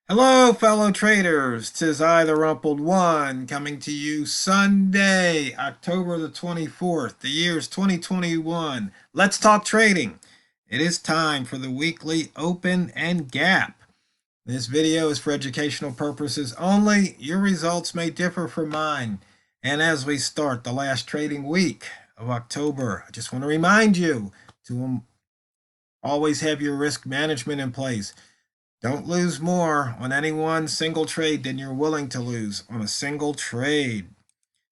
Hello, fellow traders. 'Tis I, TheRumpledOne, coming to you Sunday, October the 24th. The year's 2021. Let's talk trading. It is time for the weekly open and gap. This video is for educational purposes only. Your results may differ from mine. And as we start the last trading week of October, I just want to remind you to always have your risk management in place. Don't lose more on any one single trade than you're willing to lose on a single trade.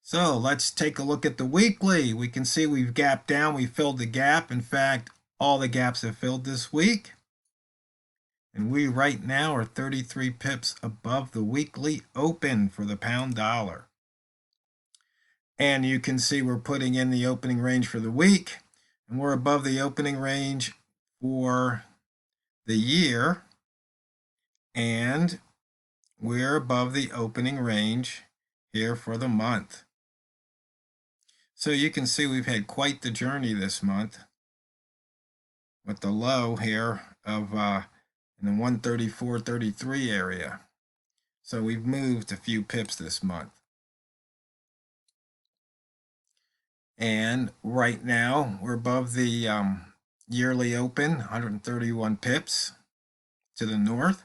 So let's take a look at the weekly. We can see we've gapped down. We filled the gap. In fact, all the gaps have filled this week. And we right now are 33 pips above the weekly open for the pound dollar. And you can see we're putting in the opening range for the week. And we're above the opening range for the year. And we're above the opening range here for the month. So you can see we've had quite the journey this month with the low here of in the 134.33 area. So we've moved a few pips this month. And right now we're above the yearly open, 131 pips to the north.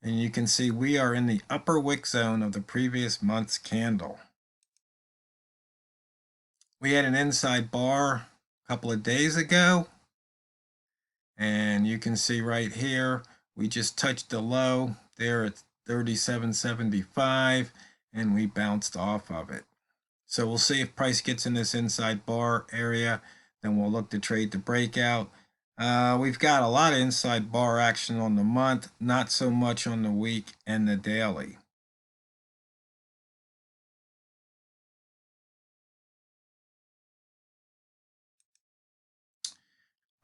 And you can see we are in the upper wick zone of the previous month's candle. We had an inside bar a couple of days ago, and you can see right here we just touched the low there at 37.75 and we bounced off of it. So we'll see if price gets in this inside bar area, then we'll look to trade the breakout. We've got a lot of inside bar action on the month, not so much on the week and the daily.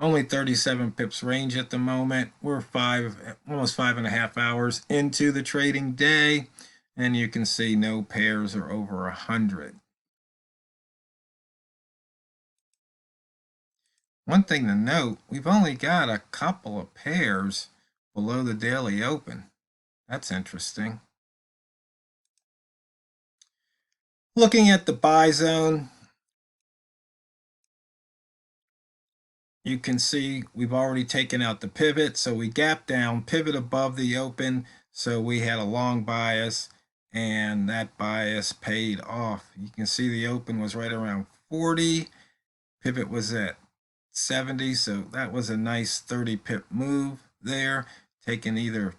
Only 37 pips range at the moment. We're almost 5.5 hours into the trading day, and you can see no pairs are over 100. One thing to note, we've only got a couple of pairs below the daily open. That's interesting. Looking at the buy zone, you can see we've already taken out the pivot. So we gapped down, pivot above the open. So we had a long bias and that bias paid off. You can see the open was right around 40. Pivot was at 70. So that was a nice 30 pip move there.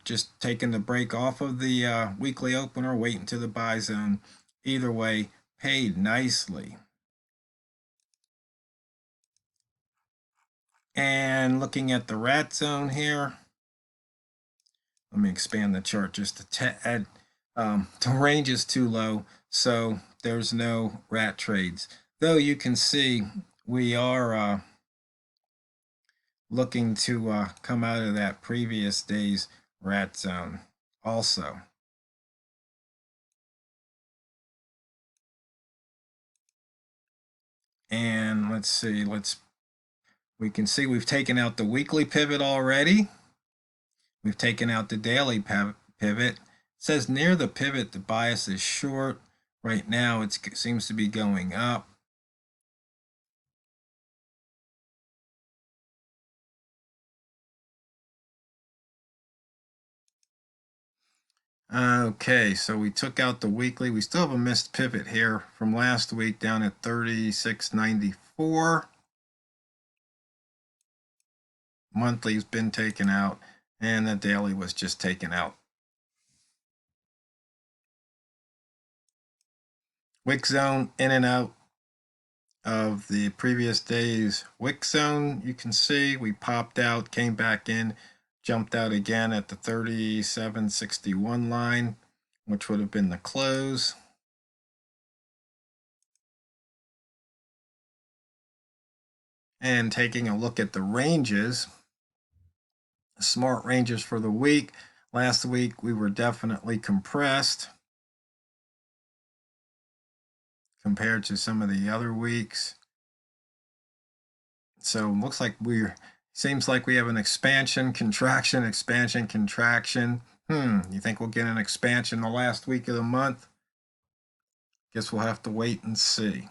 Just taking the break off of the weekly open or waiting to the buy zone. Either way, paid nicely. And looking at the rat zone here, let me expand the chart just a tad. The range is too low, so there's no rat trades. Though you can see we are looking to come out of that previous day's rat zone also. And let's see, we can see we've taken out the weekly pivot already. We've taken out the daily pivot. It says near the pivot, the bias is short. Right now, it seems to be going up. Okay, so we took out the weekly. We still have a missed pivot here from last week down at 36.94. Monthly's been taken out, and the daily was just taken out. Wick zone in and out of the previous day's wick zone. You can see we popped out, came back in, jumped out again at the 37.61 line, which would have been the close. And taking a look at the ranges, smart ranges for the week. Last week we were definitely compressed compared to some of the other weeks. So it looks like we're Seems like we have an expansion, contraction, expansion, contraction. You think we'll get an expansion the last week of the month? Guess we'll have to wait and see.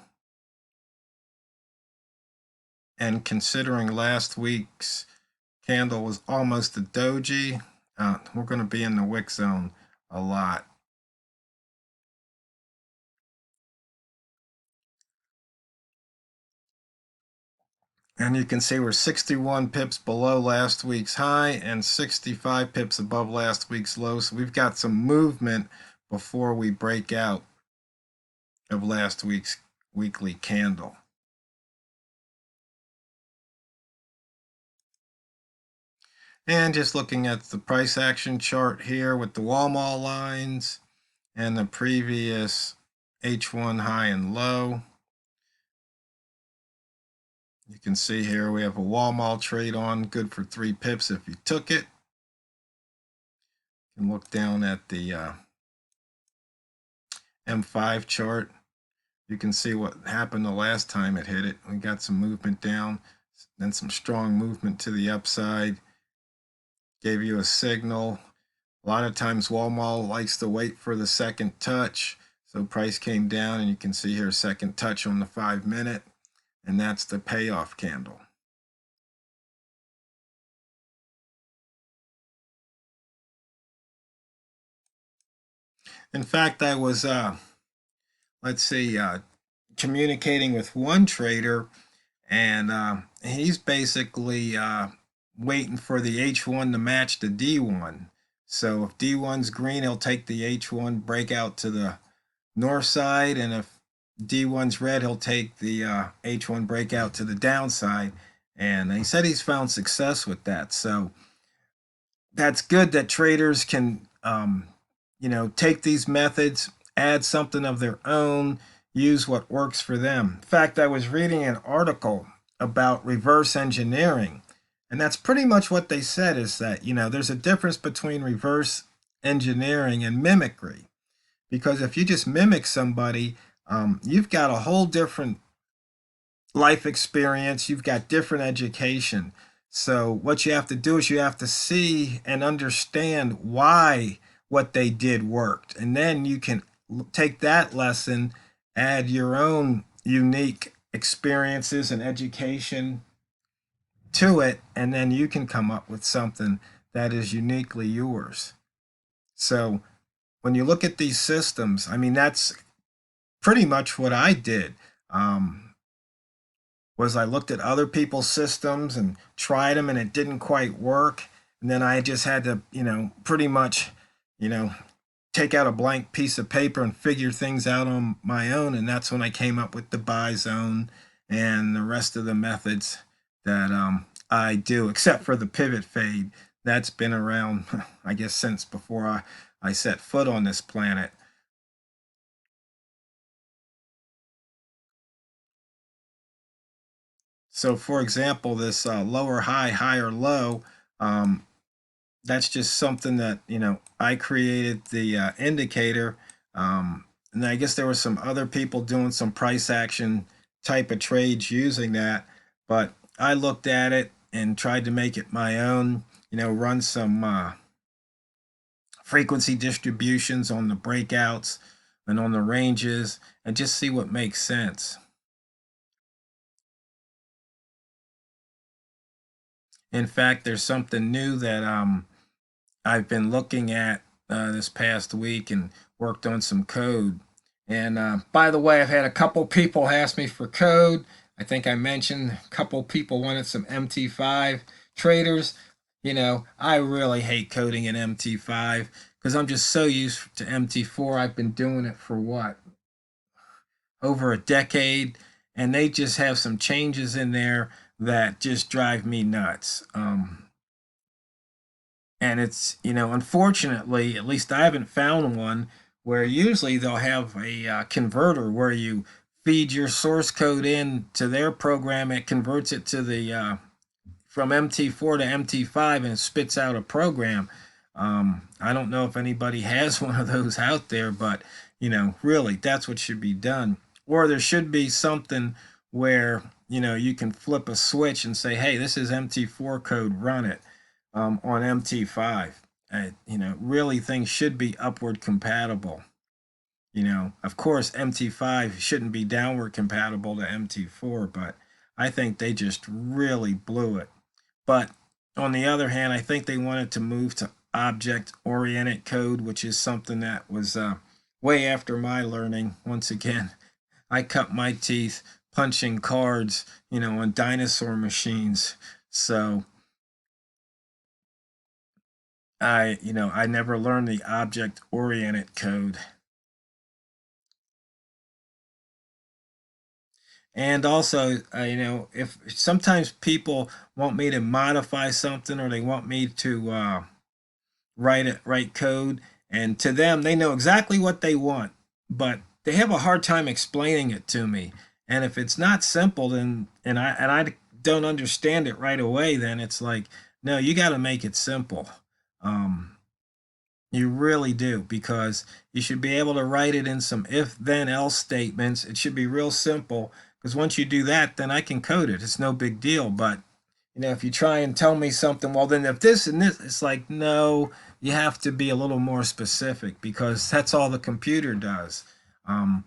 And considering last week's candle was almost a doji, we're going to be in the wick zone a lot. And you can see we're 61 pips below last week's high and 65 pips above last week's low. So we've got some movement before we break out of last week's weekly candle. And just looking at the price action chart here with the Walmart lines and the previous H1 high and low. You can see here we have a Walmart trade on, good for 3 pips if you took it. You can look down at the M5 chart. You can see what happened the last time it hit it. We got some movement down, then some strong movement to the upside. Gave you a signal. A lot of times Walmart likes to wait for the second touch. So price came down, and you can see here second touch on the 5-minute, and that's the payoff candle. In fact, I was, communicating with one trader, and he's basically waiting for the H1 to match the D1. So if D1's green, he'll take the H1 breakout to the north side, and if D1's red, he'll take the H1 breakout to the downside. And he said he's found success with that. So that's good that traders can, take these methods, add something of their own, use what works for them. In fact, I was reading an article about reverse engineering, and that's pretty much what they said is that, there's a difference between reverse engineering and mimicry. Because if you just mimic somebody, you've got a whole different life experience, you've got different education. So what you have to do is you have to see and understand why what they did worked. And then you can take that lesson, add your own unique experiences and education to it, and then you can come up with something that is uniquely yours. So when you look at these systems, I mean, that's pretty much what I did. Was I looked at other people's systems and tried them, and it didn't quite work. And then I just had to, pretty much, take out a blank piece of paper and figure things out on my own. And that's when I came up with the buy zone and the rest of the methods that I do, except for the pivot fade. That's been around, I guess, since before I set foot on this planet. So, for example, this lower high, higher low, that's just something that, I created the indicator. And I guess there were some other people doing some price action type of trades using that. But I looked at it and tried to make it my own, run some frequency distributions on the breakouts and on the ranges and just see what makes sense. In fact, there's something new that I've been looking at this past week and worked on some code. And by the way, I've had a couple people ask me for code. I think I mentioned a couple people wanted some MT5 traders. I really hate coding in MT5 because I'm just so used to MT4. I've been doing it for what? Over a decade. And they just have some changes in there that just drive me nuts. And it's, unfortunately, at least I haven't found one where usually they'll have a converter where you feed your source code in to their program. It converts it to the from MT4 to MT5 and it spits out a program. I don't know if anybody has one of those out there, but really that's what should be done. Or there should be something where you can flip a switch and say, hey, this is MT4 code, run it on MT5. Really things should be upward compatible. Of course, MT5 shouldn't be downward compatible to MT4, but I think they just really blew it. But on the other hand, I think they wanted to move to object-oriented code, which is something that was way after my learning. Once again, I cut my teeth punching cards, on dinosaur machines. So I never learned the object-oriented code. And also, if sometimes people want me to modify something or they want me to write code, and to them, they know exactly what they want, but they have a hard time explaining it to me. And if it's not simple, then and I don't understand it right away, then it's like, no, you got to make it simple. Um, you really do, because you should be able to write it in some if then else statements. It should be real simple, because once you do that, then I can code it. It's no big deal. But if you try and tell me something, well, then if this and this, it's like, no, you have to be a little more specific, because that's all the computer does. And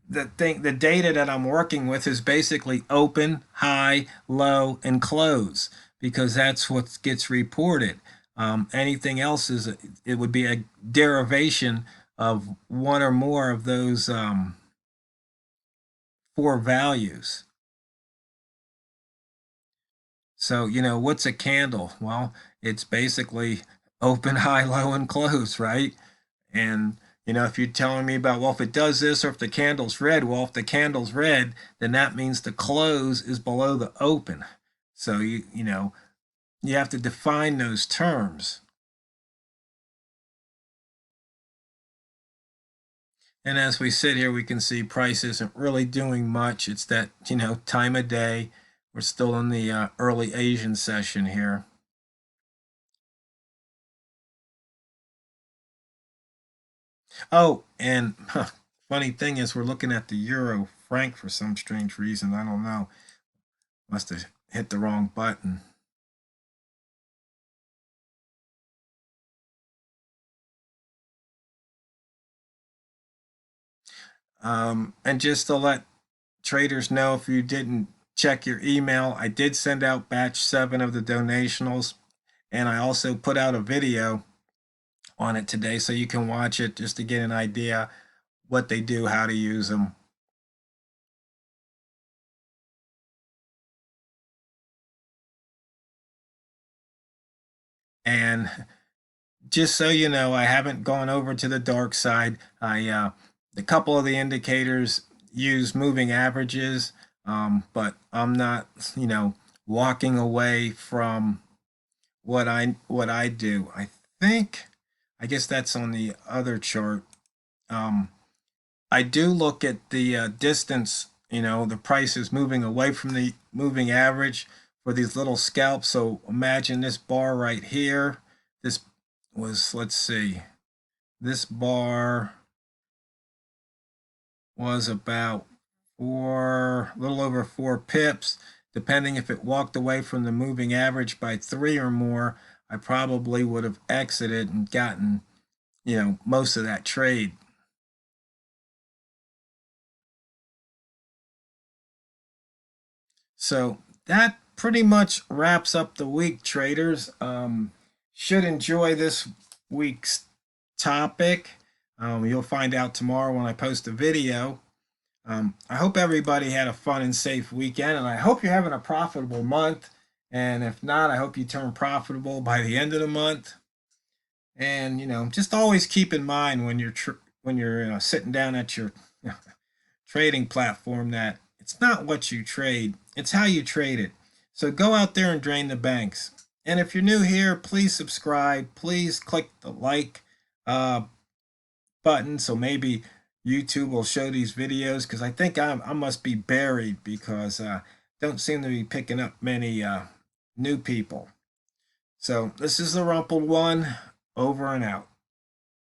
the data that I'm working with is basically open, high, low, and close, because that's what gets reported. Anything else it would be a derivation of one or more of those four values. So, what's a candle? Well, it's basically open, high, low, and close, right? And, if you're telling me about, well, if it does this, or if the candle's red, well, if the candle's red, then that means the close is below the open. So, you have to define those terms. And as we sit here, we can see price isn't really doing much. It's that, time of day. We're still in the early Asian session here. Oh, and funny thing is, we're looking at the euro franc for some strange reason. I don't know. Must have hit the wrong button. And just to let traders know, if you didn't check your email, I did send out batch 7 of the donationals, and I also put out a video on it today, so you can watch it just to get an idea what they do, how to use them. And just so you know, I haven't gone over to the dark side. A couple of the indicators use moving averages, but I'm not, walking away from what I do. I guess that's on the other chart. Um, I do look at the distance. The price is moving away from the moving average for these little scalps. So imagine this bar right here. This was, let's see, this bar was about a little over 4 pips. Depending if it walked away from the moving average by 3 or more, I probably would have exited and gotten, most of that trade. So that pretty much wraps up the week, traders. Should enjoy this week's topic. You'll find out tomorrow when I post a video. I hope everybody had a fun and safe weekend, and I hope you're having a profitable month. And if not, I hope you turn profitable by the end of the month. And just always keep in mind when you're sitting down at your trading platform, that it's not what you trade, it's how you trade it. So go out there and drain the banks. And if you're new here, please subscribe. Please click the like uh, button, so maybe YouTube will show these videos, because I think I must be buried, because don't seem to be picking up many new people. So this is the Rumpled One, over and out.